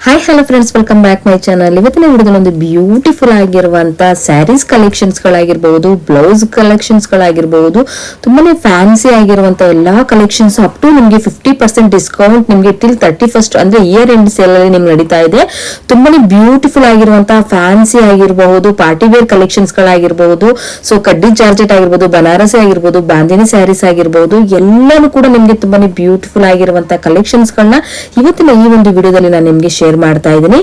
Hi hello friends, welcome back my channel. ಇವತ್ತಿನ ವಿಡಿಯೋದಲ್ಲಿ ಒಂದು ಬ್ಯೂಟಿಫುಲ್ ಆಗಿರುವಂತ ಸ್ಯಾರೀಸ್ ಕಲೆಕ್ಷನ್ಸ್ ಗಳಾಗಿರ್ಬಹುದು, ಬ್ಲೌಸ್ ಕಲೆಕ್ಷನ್ಸ್ ಗಳಾಗಿರ್ಬಹುದು, ತುಂಬಾನೇ ಫ್ಯಾನ್ಸಿ ಆಗಿರುವಂತ ಎಲ್ಲಾ ಕಲೆಕ್ಷನ್ಸ್ ಅಪ್ ಟು ನಿಮಗೆ 50% ಡಿಸ್ಕೌಂಟ್ ನಿಮಗೆ ಟಿಲ್ 31st ಅಂದ್ರೆ ಇಯರ್ ಎಂಡ್ ಸೇಲ್ ಅಲ್ಲಿ ನಿಮ್ಗೆ ನಡೀತಾ ಇದೆ. ತುಂಬಾನೇ ಬ್ಯೂಟಿಫುಲ್ ಆಗಿರುವಂತಹ ಫ್ಯಾನ್ಸಿ ಆಗಿರಬಹುದು, ಪಾರ್ಟಿ ವೇರ್ ಕಲೆಕ್ಷನ್ಸ್ ಗಳಾಗಿರ್ಬಹುದು, ಸೊ ಕಡ್ಡಿ ಜಾರ್ಜೆಟ್ ಆಗಿರ್ಬಹುದು, ಬನಾರಸಿ ಆಗಿರ್ಬಹುದು, ಬಾಂದಿನಿ ಸ್ಯಾರೀಸ್ ಆಗಿರ್ಬಹುದು, ಎಲ್ಲಾನು ಕೂಡ ನಿಮ್ಗೆ ತುಂಬಾನೇ ಬ್ಯೂಟಿಫುಲ್ ಆಗಿರುವಂತಹ ಕಲೆಕ್ಷನ್ಸ್ ಗಳನ್ನ ಇವತ್ತಿನ ಈ ಒಂದು ವಿಡಿಯೋದಲ್ಲಿ ನಾನು ನಿಮ್ಗೆ ಶೇರ್ ಮಾಡ್ತಾ ಇದ್ದೀನಿ.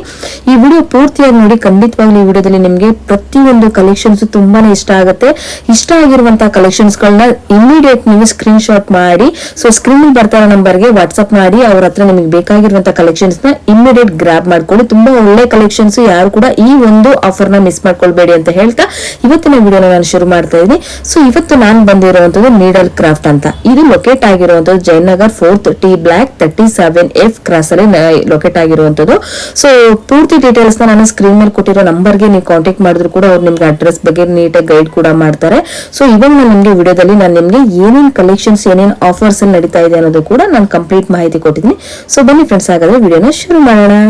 ಈ ವಿಡಿಯೋ ಪೂರ್ತಿಯಾಗಿ ನೋಡಿ. ಖಂಡಿತವಾಗ್ಲೂ ಈ ವಿಡಿಯೋದಲ್ಲಿ ನಿಮ್ಗೆ ಪ್ರತಿಯೊಂದು ಕಲೆಕ್ಷನ್ಸ್ ತುಂಬಾನೇ ಇಷ್ಟ ಆಗುತ್ತೆ. ಇಷ್ಟ ಆಗಿರುವಂತಹ ಕಲೆಕ್ಷನ್ಸ್ ಗಳನ್ನ ಇಮಿಡಿಯೇಟ್ ನೀವು ಸ್ಕ್ರೀನ್ ಶಾಟ್ ಮಾಡಿ, ಸೊ ಸ್ಕ್ರೀನ್ ಬರ್ತಾ ಇರೋ ನಂಬರ್ಗೆ ವಾಟ್ಸ್ಆಪ್ ಮಾಡಿ ಅವ್ರ ಹತ್ರ ನಿಮಗೆ ಬೇಕಾಗಿರುವಂತಹ ಕಲೆಕ್ಷನ್ಸ್ ನ ಇಮಿಡಿಯೇಟ್ ಗ್ರಾಬ್ ಮಾಡ್ಕೊಳ್ಳಿ. ತುಂಬಾ ಒಳ್ಳೆ ಕಲೆಕ್ಷನ್ಸ್, ಯಾರು ಕೂಡ ಈ ಒಂದು ಆಫರ್ ನ ಮಿಸ್ ಮಾಡ್ಕೊಳ್ಬೇಡಿ ಅಂತ ಹೇಳ್ತಾ ಇವತ್ತಿನ ವಿಡಿಯೋನ ನಾನು ಶುರು ಮಾಡ್ತಾ ಇದ್ದೀನಿ. ಸೊ ಇವತ್ತು ನಾನು ಬಂದಿರುವಂತದ್ದು ನೀಡಲ್ ಕ್ರಾಫ್ಟ್ ಅಂತ. ಇದು ಲೊಕೇಟ್ ಆಗಿರುವಂತದ್ದು Jayanagar 4th T Block 37F cross ಅಲ್ಲಿ ಲೊಕೇಟ್ ಆಗಿರುವಂತದ್ದು. ಸೊ ಪೂರ್ತಿ ಡೀಟೇಲ್ಸ್ ನಾನು ಸ್ಕ್ರೀನ್ ಮೇಲೆ ಕೊಟ್ಟಿರೋ ನಂಬರ್ಗೆ ನೀವು ಕಾಂಟ್ಯಾಕ್ಟ್ ಮಾಡಿದ್ರು ಕೂಡ ಅವ್ರು ನಿಮ್ಗೆ ಅಡ್ರೆಸ್ ಬಗ್ಗೆ ನೀಟಾಗಿ ಗೈಡ್ ಕೂಡ ಮಾಡ್ತಾರೆ. ಸೊ ಇವಾಗ ನಾನು ನಿಮ್ಗೆ ವಿಡಿಯೋದಲ್ಲಿ ನಾನು ನಿಮ್ಗೆ ಏನೇನ್ ಕಲೆಕ್ಷನ್ಸ್, ಏನೇನ್ ಆಫರ್ಸ್ ಅಲ್ಲಿ ನಡೀತಾ ಇದೆ ಅನ್ನೋದು ಕೂಡ ನಾನು ಕಂಪ್ಲೀಟ್ ಮಾಹಿತಿ ಕೊಟ್ಟಿದ್ದೀನಿ. ಸೊ ಬನ್ನಿ ಫ್ರೆಂಡ್ಸ್, ಹಾಗಾದ್ರೆ ವಿಡಿಯೋನ ಶುರು ಮಾಡೋಣ.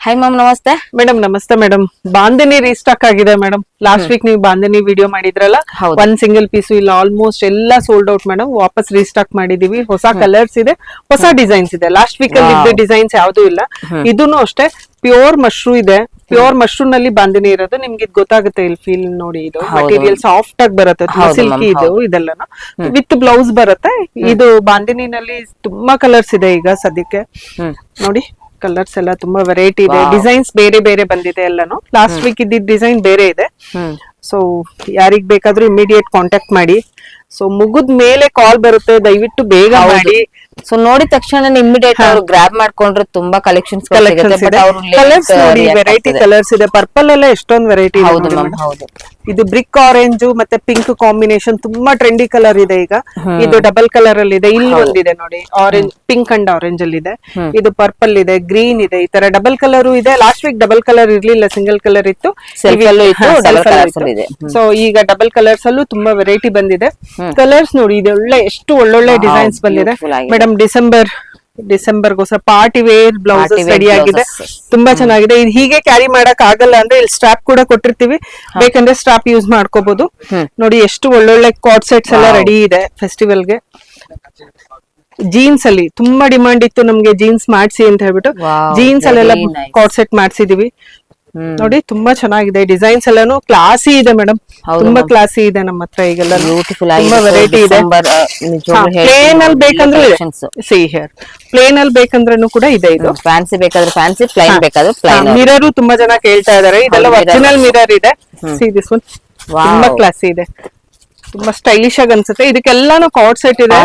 ಹಾಯ್ ಮ್ಯಾಮ್, ನಮಸ್ತೆ. ಮೇಡಮ್ ನಮಸ್ತೆ ಮೇಡಮ್. ಬಾಂದಿನಿ ರೀಸ್ಟಾಕ್ ಆಗಿದೆ ಮೇಡಮ್. ಲಾಸ್ಟ್ ವೀಕ್ ನೀವು ಬಾಂದಿನಿ ವಿಡಿಯೋ ಮಾಡಿದ್ರಲ್ಲ, ಒಂದ್ ಸಿಂಗಲ್ ಪೀಸ್ ಇಲ್ಲ, ಆಲ್ಮೋಸ್ಟ್ ಎಲ್ಲ ಸೋಲ್ಡ್ ಔಟ್ ಮೇಡಮ್. ವಾಪಸ್ ರೀಸ್ಟಾಕ್ ಮಾಡಿದೀವಿ. ಹೊಸ ಕಲರ್ಸ್ ಇದೆ, ಹೊಸ ಡಿಸೈನ್ಸ್ ಇದೆ. ಲಾಸ್ಟ್ ವೀಕ್ ಅಲ್ಲಿ ಇದ್ದ ಡಿಸೈನ್ಸ್ ಯಾವ್ದು ಇಲ್ಲ. ಇದೂನು ಅಷ್ಟೇ ಪ್ಯೂರ್ ಮಶ್ರೂ ಇದೆ. ಪ್ಯೂರ್ ಮಶ್ರೂಮ್ ನಲ್ಲಿ ಬಾಂದಿನಿ ಇರೋದು. ನಿಮ್ಗೆ ಇದು ಗೊತ್ತಾಗುತ್ತೆ, ಇಲ್ಲಿ ಫೀಲ್ ನೋಡಿ. ಇದು ಮಟೀರಿಯಲ್ ಸಾಫ್ಟ್ ಆಗಿ ಬರುತ್ತೆ, ಸಿಲ್ಕಿ ಇದು ಇದೆಲ್ಲನು ವಿತ್ ಬ್ಲೌಸ್ ಬರುತ್ತೆ. ಇದು ಬಾಂದಿನಿನಲ್ಲಿ ತುಂಬಾ ಕಲರ್ಸ್ ಇದೆ ಈಗ ಸದ್ಯಕ್ಕೆ. ನೋಡಿ ಕಲರ್ಸ್ ಎಲ್ಲ ತುಂಬಾ ವೆರೈಟಿ ಇದೆ, ಡಿಸೈನ್ಸ್ ಬೇರೆ ಬೇರೆ ಬಂದಿದೆ ಎಲ್ಲಾನು. ಲಾಸ್ಟ್ ವೀಕ್ ಇದ್ದಿದ್ ಡಿಸೈನ್ ಬೇರೆ ಇದೆ. ಸೊ ಯಾರಿಗ್ ಬೇಕಾದ್ರೂ ಇಮಿಡಿಯೇಟ್ ಕಾಂಟ್ಯಾಕ್ಟ್ ಮಾಡಿ. ಸೊ ಮುಗಿದ ಮೇಲೆ ಕಾಲ್ ಬರುತ್ತೆ, ದಯವಿಟ್ಟು ಬೇಗ ಮಾಡಿ. ಸೊ ನೋಡಿದ ತಕ್ಷಣ ಇಮಿಡಿಯೇಟ್ ಅವ್ರು ಗ್ರಾಬ್ ಮಾಡ್ಕೊಂಡ್ರೆ ತುಂಬಾ ಕಲೆಕ್ಷನ್ಸ್ ಕಲರ್ಸ್ ನೋಡಿ, ವೆರೈಟಿ ಕಲರ್ಸ್ ಇದೆ. ಪರ್ಪಲ್ ಎಲ್ಲ ಎಷ್ಟೊಂದು ವೆರೈಟಿ. ಇದು ಬ್ರಿಕ್ ಆರೆಂಜ್ ಮತ್ತೆ ಪಿಂಕ್ ಕಾಂಬಿನೇಷನ್ ತುಂಬಾ ಟ್ರೆಂಡಿ ಕಲರ್ ಇದೆ ಈಗ. ಇದು ಡಬಲ್ ಕಲರ್ ಅಲ್ಲಿ ಇದೆ. ಇಲ್ಲಿ ಒಂದಿದೆ ನೋಡಿ, ಆರೆಂಜ್, ಪಿಂಕ್ ಅಂಡ್ ಆರೆಂಜ್ ಅಲ್ಲಿ ಇದೆ. ಇದು ಪರ್ಪಲ್ ಇದೆ, ಗ್ರೀನ್ ಇದೆ, ಈ ತರ ಡಬಲ್ ಕಲರ್ ಇದೆ. ಲಾಸ್ಟ್ ವೀಕ್ ಡಬಲ್ ಕಲರ್ ಇರ್ಲಿಲ್ಲ, ಸಿಂಗಲ್ ಕಲರ್ ಇತ್ತು. ಸೊ ಈಗ ಡಬಲ್ ಕಲರ್ಸ್ ಅಲ್ಲೂ ತುಂಬಾ ವೆರೈಟಿ ಬಂದಿದೆ. ಕಲರ್ಸ್ ನೋಡಿ, ಇದು ಎಷ್ಟು ಒಳ್ಳೊಳ್ಳೆ ಡಿಸೈನ್ಸ್ ಬಂದಿದೆ ಮೇಡಮ್. ಡಿಸೆಂಬರ್ಗೋಸ್ಕರ ಪಾರ್ಟಿ ವೇರ್ ಬ್ಲೌಸಸ್ ರೆಡಿ ಆಗಿದೆ. ತುಂಬಾ ಚೆನ್ನಾಗಿದೆ. ಇದು ಹೀಗೆ ಕ್ಯಾರಿ ಮಾಡಕ್ ಆಗಲ್ಲ ಅಂದ್ರೆ ಇಲ್ಲಿ ಸ್ಟ್ರಾಪ್ ಕೂಡ ಕೊಟ್ಟಿರ್ತೀವಿ, ಬೇಕಂದ್ರೆ ಸ್ಟ್ರಾಪ್ ಯೂಸ್ ಮಾಡ್ಕೋಬಹುದು. ನೋಡಿ ಎಷ್ಟು ಒಳ್ಳೊಳ್ಳೆ ಕಾರ್ಡ್ ಸೆಟ್ಸ್ ಎಲ್ಲ ರೆಡಿ ಇದೆ ಫೆಸ್ಟಿವಲ್ಗೆ. ಜೀನ್ಸ್ ಅಲ್ಲಿ ತುಂಬಾ ಡಿಮಾಂಡ್ ಇತ್ತು ನಮ್ಗೆ, ಜೀನ್ಸ್ ಮಾಡ್ಸಿ ಅಂತ ಹೇಳ್ಬಿಟ್ಟು ಜೀನ್ಸ್ ಅಲ್ಲೆಲ್ಲ ಕಾರ್ಡ್ ಸೆಟ್ ಮಾಡ್ಸಿದೀವಿ. ನೋಡಿ ತುಂಬಾ ಚೆನ್ನಾಗಿದೆ. ಡಿಸೈನ್ಸ್ ಎಲ್ಲಾನು ಕ್ಲಾಸಿ ಇದೆ ಮೇಡಮ್, ತುಂಬಾ ಕ್ಲಾಸಿ ಇದೆ ನಮ್ಮ ಹತ್ರ ಈಗೆಲ್ಲ. ತುಂಬಾ ವೆರೈಟಿ ಇದೆ. ಪ್ಲೇನ್ ಅಲ್ಲಿ ಬೇಕಂದ್ರೆ ಪ್ಲೇನ್ ಅಲ್ಲಿ ಬೇಕಂದ್ರೂ ಕೂಡ ಇದೆ. ಇದು ಫ್ಯಾನ್ಸಿ ಬೇಕಾದ್ರೆ ಫ್ಯಾನ್ಸಿ, ಪ್ಲೈನ್ ಬೇಕಾದ್ರೆ ಪ್ಲೈನ್. ಮಿರರ್ ತುಂಬಾ ಜನ ಕೇಳ್ತಾ ಇದಾರೆ. ಇದೆಲ್ಲ ಒರಿಜಿನಲ್ ಮಿರರ್ ಇದೆ. ದಿಸ್ ಒನ್ ತುಂಬಾ ಕ್ಲಾಸಿ ಇದೆ, ತುಂಬಾ ಸ್ಟೈಲಿಶ್ ಆಗಿ ಅನ್ಸುತ್ತೆ. ಇದಕ್ಕೆಲ್ಲಾನು ಕಾರ್ಡ್ ಸೆಟ್ ಇದೆ,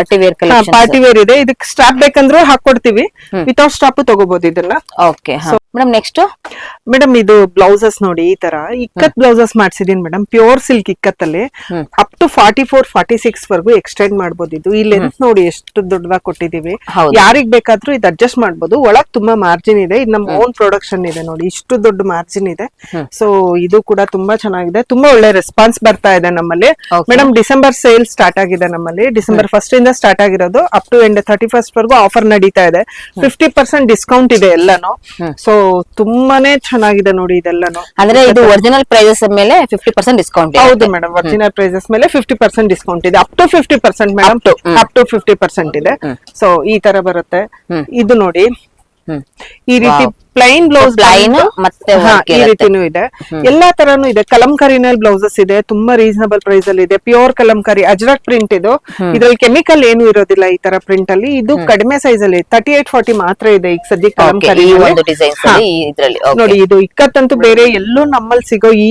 ಪಾರ್ಟಿ ವೇರ್ ಇದೆ. ಇದಕ್ಕೆ ಸ್ಟ್ರಾಪ್ ಬೇಕಂದ್ರೆ ಹಾಕೊಡ್ತೀವಿ, ವಿತೌಟ್ ಸ್ಟ್ರಾಪ್ ತಗೋಬಹುದು ಇದನ್ನ. ಓಕೆ ಮೇಡಮ್, ನೆಕ್ಸ್ಟ್ ಮೇಡಮ್ ಇದು ಬ್ಲೌಸಸ್ ನೋಡಿ, ಈ ತರ ಇಕ್ಕತ್ ಬ್ಲೌಸಸ್ ಮಾಡ್ಸಿದೀನಿ ಮೇಡಮ್. ಪ್ಯೂರ್ ಸಿಲ್ಕ್ ಇಕ್ಕತ್ತಲ್ಲಿ ಅಪ್ ಟು 44-46 ವರ್ಗು ಎಕ್ಸ್ಟೆಂಡ್ ಮಾಡ್ಬೋದು. ಇದು ಈ ಲೆಂತ್ ನೋಡಿ ಎಷ್ಟು ದೊಡ್ಡದಾಗಿ ಕೊಟ್ಟಿದೀವಿ. ಯಾರಿಗ್ ಬೇಕಾದ್ರೂ ಇದು ಅಡ್ಜಸ್ಟ್ ಮಾಡ್ಬೋದು. ಒಳಗ್ ತುಂಬಾ ಮಾರ್ಜಿನ್ ಇದೆ. ಇದು ನಮ್ಮ ಓನ್ ಪ್ರೊಡಕ್ಷನ್ ಇದೆ ನೋಡಿ, ಇಷ್ಟು ದೊಡ್ಡ ಮಾರ್ಜಿನ್ ಇದೆ. ಸೊ ಇದು ಕೂಡ ತುಂಬಾ ಚೆನ್ನಾಗಿದೆ. ತುಂಬಾ ಒಳ್ಳೆ ರೆಸ್ಪಾನ್ಸ್ ಬರ್ತಾ ಇದೆ ನಮ್ಮಲ್ಲಿ ಮೇಡಮ್. ಡಿಸೆಂಬರ್ ಸೇಲ್ ಸ್ಟಾರ್ಟ್ ಆಗಿದೆ ನಮ್ಮಲ್ಲಿ. ಡಿಸೆಂಬರ್ 1st ಇಂದ ಸ್ಟಾರ್ಟ್ ಆಗಿರೋದು. ಅಪ್ ಟು ಎಂಡ್ 31st ವರ್ಗು ಆಫರ್ ನಡೀತಾ ಇದೆ. 50% ಡಿಸ್ಕೌಂಟ್ ಇದೆ ಎಲ್ಲಾನು. ಸೊ ತುಂಬಾನೇ ಚೆನ್ನಾಗಿದೆ ನೋಡಿ ಇದೆಲ್ಲಾನು. ಅಂದ್ರೆ ಇದು ಒರಿಜಿನಲ್ ಪ್ರೈಸಸ್ ಮೇಲೆ 50% ಡಿಸ್ಕೌಂಟ್. ಹೌದು ಮೇಡಮ್, ಒರಿಜಿನಲ್ ಪ್ರೈಸಸ್ ಮೇಲೆ 50% ಡಿಸ್ಕೌಂಟ್ ಇದೆ. Up to 50% madam, up to 50% ಇದೆ. ಸೊ ಈ ತರ ಬರುತ್ತೆ. ಇದು ನೋಡಿ ಈ ರೀತಿ ಪ್ಲೈನ್ ಬ್ಲೌಸ್, ಮತ್ತೆ ಈ ರೀತಿನೂ ಇದೆ. ಎಲ್ಲಾ ತರಾನು ಇದೆ. ಕಲಂಕಾರಿನಲ್ಲಿ ಬ್ಲೌಸಸ್ ಇದೆ, ತುಂಬಾ ರೀಸನಬಲ್ ಪ್ರೈಸ್ ಅಲ್ಲಿ ಇದೆ. ಪ್ಯೂರ್ ಕಲಂಕಾರಿ ಅಜ್ರಕ್ ಪ್ರಿಂಟ್ ಇದು. ಇದ್ರಲ್ಲಿ ಕೆಮಿಕಲ್ ಏನು ಇರೋದಿಲ್ಲ ಈ ತರ ಪ್ರಿಂಟ್ ಅಲ್ಲಿ. ಇದು ಕಡಿಮೆ ಸೈಜ್ ಅಲ್ಲಿ 38-40 ಮಾತ್ರ ಇದೆ ಈಗ ಸದ್ಯಕ್ಕೆ ಕಲಂಕಾರಿ. ನೋಡಿ ಇದು ಇಕ್ಕತ್ತಂತೂ ಬೇರೆ ಎಲ್ಲೂ ನಮ್ಮಲ್ಲಿ ಸಿಗೋ ಈ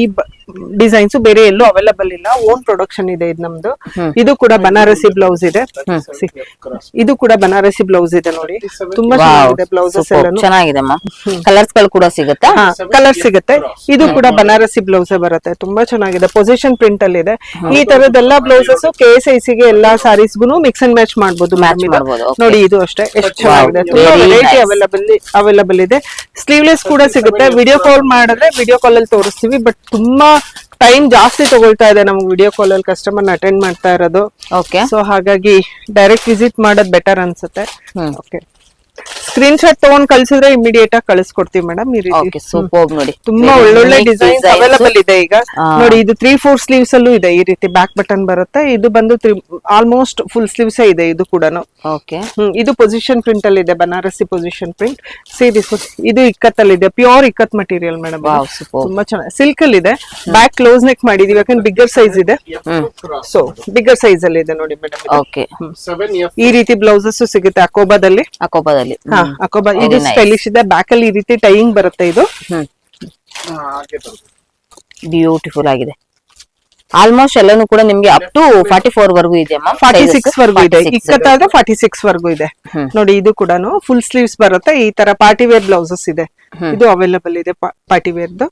ಡಿಸೈನ್ಸ್ ಬೇರೆ ಎಲ್ಲೂ ಅವೈಲಬಲ್ ಇಲ್ಲ. ಓನ್ ಪ್ರೊಡಕ್ಷನ್ ಇದೆ ಇದು ನಮ್ದು. ಇದು ಕೂಡ ಬನಾರಸಿ ಬ್ಲೌಸ್ ಇದೆ. ಇದು ಕೂಡ ಬನಾರಸಿ ಬ್ಲೌಸ್ ಇದೆ ನೋಡಿ, ತುಂಬಾ ಚೆನ್ನಾಗಿದೆ ಬ್ಲೌಸಸ್ ಎಲ್ಲ. ಚೆನ್ನಾಗಿದೆ ಕಲರ್ಸ್ ಗಳು ಕೂಡ ಸಿಗುತ್ತಾ? ಕಲರ್ ಸಿಗುತ್ತೆ. ಇದು ಕೂಡ ಬನಾರಸಿ ಬ್ಲೌಸ್ ಬರುತ್ತೆ, ತುಂಬಾ ಚೆನ್ನಾಗಿದೆ, ಪೊಸಿಷನ್ ಪ್ರಿಂಟ್ ಅಲ್ಲಿ ಇದೆ. ಈ ತರದೆಲ್ಲ ಬ್ಲೌಸಸ್ KSIC ಗೆ ಎಲ್ಲಾ ಸಾರೀಸ್ಗೂ ಮಿಕ್ಸ್ ಅಂಡ್ ಮ್ಯಾಚ್ ಮಾಡಬಹುದು. ನೋಡಿ ಇದು ಅಷ್ಟೇ ಎಷ್ಟು ಚೆನ್ನಾಗಿದೆ, ತುಂಬಾ ವೆರೈಟಿ ಅವೈಲಬಲ್ ಇದೆ. ಸ್ಲೀವ್ಲೆಸ್ ಕೂಡ ಸಿಗುತ್ತೆ. ವಿಡಿಯೋ ಕಾಲ್ ಮಾಡಿದ್ರೆ ವಿಡಿಯೋ ಕಾಲ್ ಅಲ್ಲಿ ತೋರಿಸ್ತೀವಿ, ಬಟ್ ತುಂಬಾ ಟೈಮ್ ಜಾಸ್ತಿ ತಗೊಳ್ತಾ ಇದೆ ನಮ್ಗೆ ವಿಡಿಯೋ ಕಾಲ್ ಅಲ್ಲಿ ಕಸ್ಟಮರ್ ಅಟೆಂಡ್ ಮಾಡ್ತಾ ಇರೋದು. ಓಕೆ, ಸೊ ಹಾಗಾಗಿ ಡೈರೆಕ್ಟ್ ವಿಸಿಟ್ ಮಾಡೋದು ಬೆಟರ್ ಅನ್ಸುತ್ತೆ. ಓಕೆ, ಸ್ಕ್ರೀನ್ ಶಾಟ್ ತಗೊಂಡ್ ಕಳ್ಸಿದ್ರೆ ಇಮಿಡಿಯೇಟ್ ಆಗಿ ಕಳಿಸ್ಕೊಡ್ತೀವಿ ಮೇಡಮ್. ಈ ರೀತಿ ಸೂಪರ್ ನೋಡಿ, ತುಂಬಾ ಒಳ್ಳೊಳ್ಳೆ ಡಿಸೈನ್ಸ್ ಅವೈಲಬಲ್ ಇದೆ ಈಗ. ನೋಡಿ ಇದು 3/4 ಸ್ಲೀವ್ಸ್ ಅಲ್ಲೂ ಇದೆ, ಈ ರೀತಿ ಬ್ಯಾಕ್ ಬಟನ್ ಬರುತ್ತೆ. ಇದು ಬಂದು ಆಲ್ಮೋಸ್ಟ್ ಫುಲ್ ಸ್ಲೀವ್ಸ್ ಇದೆ ಇದು ಕೂಡ. ಓಕೆ, ಇದು ಪೊಸಿಷನ್ ಪ್ರಿಂಟ್ ಅಲ್ಲಿ ಇದೆ, ಬನಾರಸಿ ಪೊಸಿಷನ್ ಪ್ರಿಂಟ್. ಇದು ಇಕ್ಕತ್ತಲ್ಲಿ ಇದೆ, ಪ್ಯೂರ್ ಇಕ್ಕತ್ ಮಟೀರಿಯಲ್ ಮೇಡಮ್. ತುಂಬಾ ಚೆನ್ನಾಗಿ ಸಿಲ್ಕ್ ಅಲ್ಲಿ ಇದೆ. ಬ್ಯಾಕ್ ಕ್ಲೋಸ್ ನೆಕ್ ಮಾಡಿದೀವಿ, ಯಾಕಂದ್ರೆ ಬಿಗ್ಗರ್ ಸೈಜ್ ಇದೆ. ಸೊ ಬಿಗ್ಗರ್ ಸೈಜ್ ಅಲ್ಲಿ ಇದೆ ನೋಡಿ ಮೇಡಮ್. ಓಕೆ, ಈ ರೀತಿ ಬ್ಲೌಸಸ್ ಸಿಗುತ್ತೆ ಅಕೋಬಾದಲ್ಲಿ. ಅಕೋಬಾ ಇದು ಸ್ಟೈಲಿಶ್ ಇದೆ. ಬ್ಯಾಕ್ ಅಲ್ಲಿ ಈ ರೀತಿ ಟೈಯಿಂಗ್ ಬರುತ್ತೆ. ಇದು ಬ್ಯೂಟಿಫುಲ್ ಆಗಿದೆ. ಆಲ್ಮೋಸ್ಟ್ ಎಲ್ಲಾನು ಕೂಡ ನಿಮ್ಗೆ ಅಪ್ ಟು 44 ವರ್ಗೂ ಇದೆ, 46 ವರ್ಗೂ ಇದೆ. ಇಕ್ಕತ್ತಾದ್ರೆ 46 ವರ್ಗೂ ಇದೆ. ನೋಡಿ ಇದು ಕೂಡ ಫುಲ್ ಸ್ಲೀವ್ಸ್ ಬರುತ್ತೆ. ಈ ತರ ಪಾರ್ಟಿ ವೇರ್ ಬ್ಲೌಸಸ್ ಇದೆ, ಇದು ಅವೈಲಬಲ್ ಇದೆ ಪಾರ್ಟಿ ವೇರ್ದು.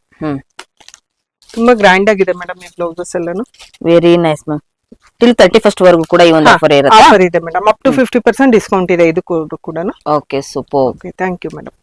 ತುಂಬಾ ಗ್ರ್ಯಾಂಡ್ ಆಗಿದೆ ಮೇಡಮ್ ಈ ಬ್ಲೌಸಸ್ ಎಲ್ಲಾನು. Very nice ma'am. Till 31st ವರ್ಗೂ ಕೂಡ ಈ ಒಂದು ಆಫರ್ ಇರುತ್ತೆ. ಆಫರ್ ಇದೆ ಮೇಡಮ್, ಅಪ್ ಟು 50% ಡಿಸ್ಕೌಂಟ್ ಇದೆ ಇದು ಕೂಡ. Okay, super. Okay, thank you madam.